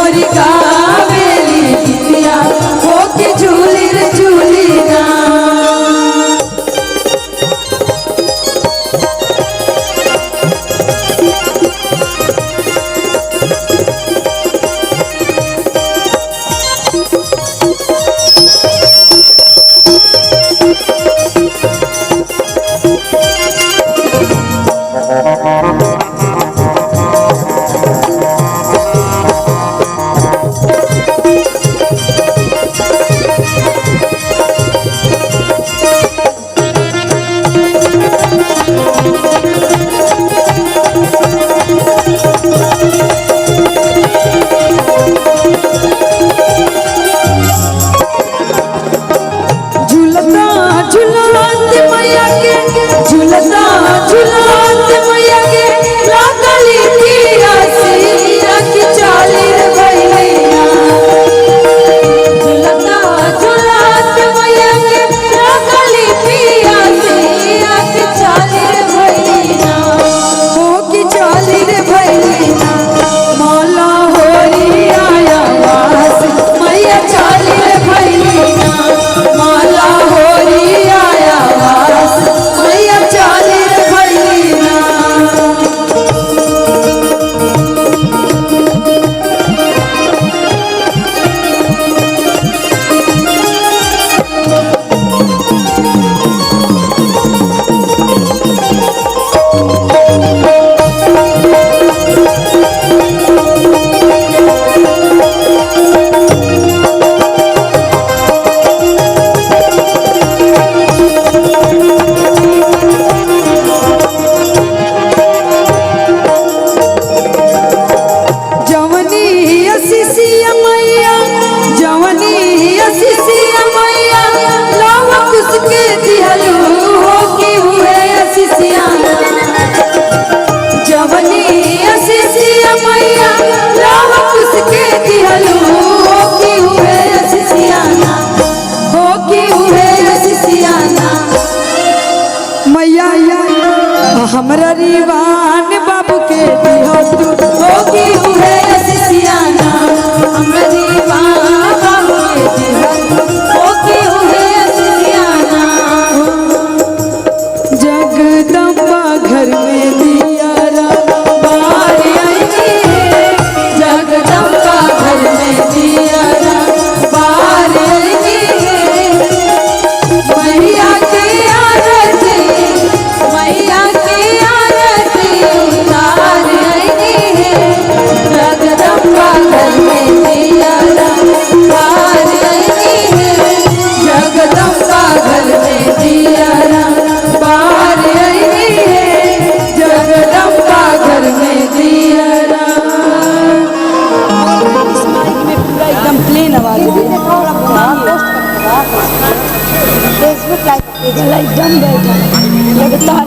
मोरी गावेली गीतिया हो के झूली रे झूली ना। हमरा रीवान बाबू के दिहो तू होगी उहे सिसियाना। हमरा रीवान बाबू के दिहो तू होगी उहे सिसियाना। जगदम्बा घर में दियारा बार आई है, जगदम्बा घर में दियारा बार आई है। मैया के आरती मैया फेसबुक लाइक एकदम बैठा